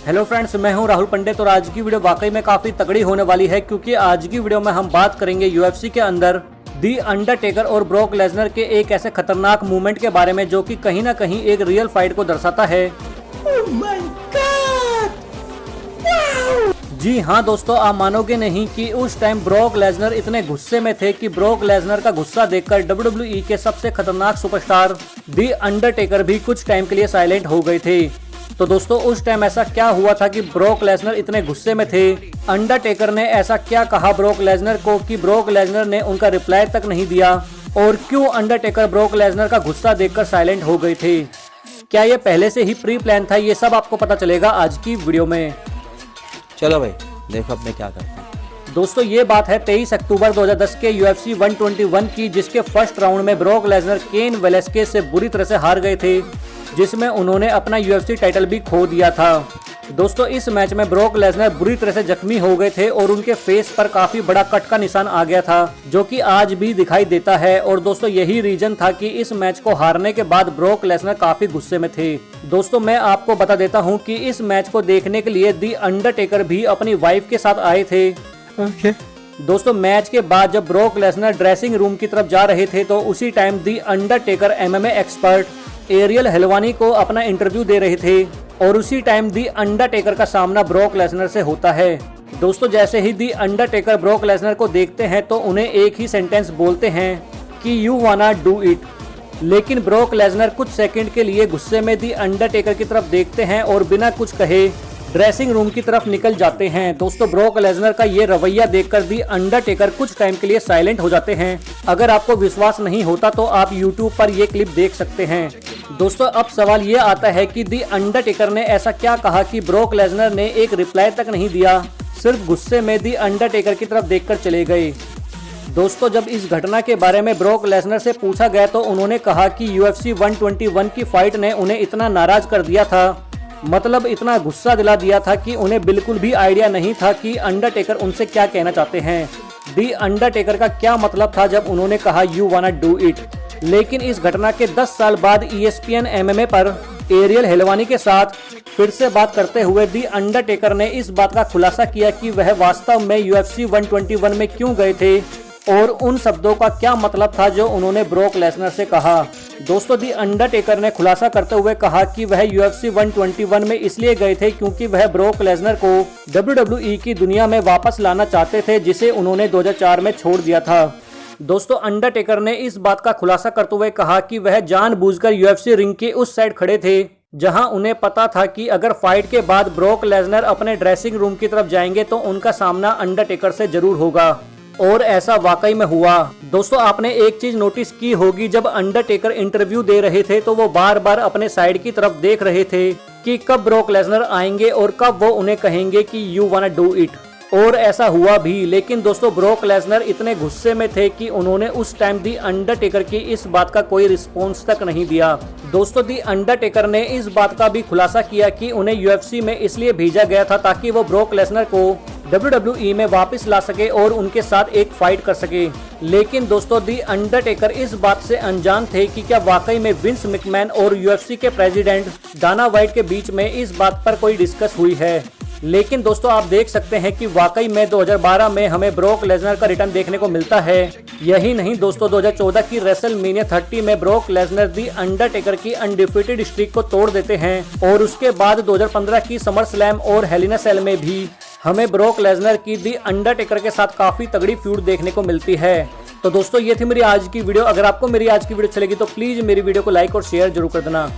Hello friends, मैं हूं राहुल पंडित और आज की वीडियो वाकई में काफी तगड़ी होने वाली है क्योंकि आज की वीडियो में हम बात करेंगे यूएफसी के अंदर दी अंडरटेकर और ब्रॉक लेसनर के एक ऐसे खतरनाक मूवमेंट के बारे में जो कि कहीं ना कहीं एक रियल फाइट को दर्शाता है। Oh my God! Wow! जी हाँ दोस्तों, आप मानोगे नहीं कि उस टाइम ब्रॉक लेसनर इतने गुस्से में थे कि ब्रॉक लेसनर का गुस्सा देखकर WWE के सबसे खतरनाक सुपरस्टार दी अंडरटेकर भी कुछ टाइम के लिए साइलेंट हो गए थे। तो दोस्तों उस टाइम ऐसा क्या हुआ था कि ब्रॉक लेसनर इतने गुस्से में थे? अंडरटेकर ने ऐसा क्या कहा ब्रॉक लेसनर को कि ब्रॉक लेसनर ने उनका रिप्लाई तक नहीं दिया? और क्यों अंडरटेकर ब्रॉक लेसनर का गुस्सा देखकर साइलेंट हो गए थे? क्या ये पहले से ही प्री प्लान था? ये सब आपको पता चलेगा आज की वीडियो में। चलो भाई देखो अब मैं क्या करता हूँ। दोस्तों ये बात है 23 अक्टूबर 2010 के UFC 121 की, जिसके फर्स्ट राउंड में ब्रॉक लेसनर केन वेलेस्केज से बुरी तरह से हार गए थे, जिसमें उन्होंने अपना UFC टाइटल भी खो दिया था। दोस्तों इस मैच में ब्रॉक लेसनर बुरी तरह से जख्मी हो गए थे और उनके फेस पर काफी बड़ा कट का निशान आ गया था, जो कि आज भी दिखाई देता है। और दोस्तों यही रीजन था कि इस मैच को हारने के बाद ब्रॉक लेसनर काफी गुस्से में थे। दोस्तों मैं आपको बता देता हूं कि इस मैच को देखने के लिए दी अंडरटेकर भी अपनी वाइफ के साथ आए थे। दोस्तों मैच के बाद जब ब्रॉक लेसनर ड्रेसिंग रूम की तरफ जा रहे थे तो उसी टाइम दी अंडरटेकर MMA एक्सपर्ट एरियल हेलवानी को अपना इंटरव्यू दे रहे थे और उसी टाइम दी अंडरटेकर का सामना ब्रॉक लेसनर से होता है। दोस्तों जैसे ही दी अंडरटेकर ब्रॉक लेसनर को देखते हैं तो उन्हें एक ही सेंटेंस बोलते हैं कि यू वाना डू इट। लेकिन ब्रॉक लेसनर कुछ सेकंड के लिए गुस्से में दी अंडरटेकर की तरफ देखते हैं और बिना कुछ कहे ड्रेसिंग रूम की तरफ निकल जाते हैं। दोस्तों ब्रॉक लेसनर का ये रवैया देखकर दी अंडरटेकर कुछ टाइम के लिए साइलेंट हो जाते हैं। अगर आपको विश्वास नहीं होता तो आप YouTube पर ये क्लिप देख सकते हैं। दोस्तों अब सवाल ये आता है कि दी अंडरटेकर ने ऐसा क्या कहा कि ब्रॉक लेसनर ने एक रिप्लाई तक नहीं दिया, सिर्फ गुस्से में दी अंडरटेकर की तरफ देखकर चले गए। दोस्तों जब इस घटना के बारे में ब्रॉक लेसनर से पूछा गया तो उन्होंने कहा कि UFC 121 की फाइट ने उन्हें इतना नाराज कर दिया था, मतलब इतना गुस्सा दिला दिया था कि उन्हें बिल्कुल भी आइडिया नहीं था कि अंडरटेकर उनसे क्या कहना चाहते हैं। दी अंडरटेकर का क्या मतलब था जब उन्होंने कहा यू वाना डू इट। लेकिन इस घटना के 10 साल बाद ESPN MMA पर एरियल हेलवानी के साथ फिर से बात करते हुए दी अंडरटेकर ने इस बात का खुलासा किया कि वह वास्तव में UFC 121 में क्यों गए थे और उन शब्दों का क्या मतलब था जो उन्होंने ब्रॉक लेसनर से कहा। दोस्तों दी अंडरटेकर ने खुलासा करते हुए कहा कि वह UFC 121 में इसलिए गए थे क्योंकि वह ब्रॉक लेसनर को WWE की दुनिया में वापस लाना चाहते थे, जिसे उन्होंने 2004 में छोड़ दिया था। दोस्तों अंडरटेकर ने इस बात का खुलासा करते हुए कहा कि वह जानबूझकर UFC रिंग के उस साइड खड़े थे जहां उन्हें पता था कि अगर फाइट के बाद ब्रॉक लेसनर अपने ड्रेसिंग रूम की तरफ जाएंगे तो उनका सामना अंडरटेकर से जरूर होगा। और ऐसा वाकई में हुआ। दोस्तों आपने एक चीज नोटिस की होगी, जब अंडरटेकर इंटरव्यू दे रहे थे तो वो बार बार अपने साइड की तरफ देख रहे थे कि कब ब्रॉक लेसनर आएंगे और कब वो उन्हें कहेंगे कि यू वाना डू इट। और ऐसा हुआ भी। लेकिन दोस्तों ब्रॉक लेसनर इतने गुस्से में थे कि उन्होंने उस टाइम दी अंडरटेकर की इस बात का कोई रिस्पॉन्स तक नहीं दिया। दोस्तों दी अंडरटेकर ने इस बात का भी खुलासा किया कि उन्हें UFC में इसलिए भेजा गया था ताकि वो ब्रॉक लेसनर को WWE में वापस ला सके और उनके साथ एक फाइट कर सके। लेकिन दोस्तों दी अंडरटेकर इस बात से अनजान थे कि क्या वाकई में विंस मैकमैन और UFC के प्रेसिडेंट डाना व्हाइट के बीच में इस बात पर कोई डिस्कस हुई है। लेकिन दोस्तों आप देख सकते हैं कि वाकई में 2012 में हमें ब्रॉक लेसनर का रिटर्न देखने को मिलता है। यही नहीं दोस्तों 2014 की रेसलमेनिया 30 में ब्रॉक लेसनर दी अंडरटेकर की अनडिफीटेड स्ट्रीक को तोड़ देते हैं और उसके बाद 2015 की समर स्लैम और हेल इन अ सेल में भी हमें ब्रॉक लेसनर की दी अंडरटेकर के साथ काफी तगड़ी फ्यूड देखने को मिलती है। तो दोस्तों ये थी मेरी आज की वीडियो। अगर आपको मेरी आज की वीडियो अच्छी लगी तो प्लीज मेरी वीडियो को लाइक और शेयर जरूर कर देना।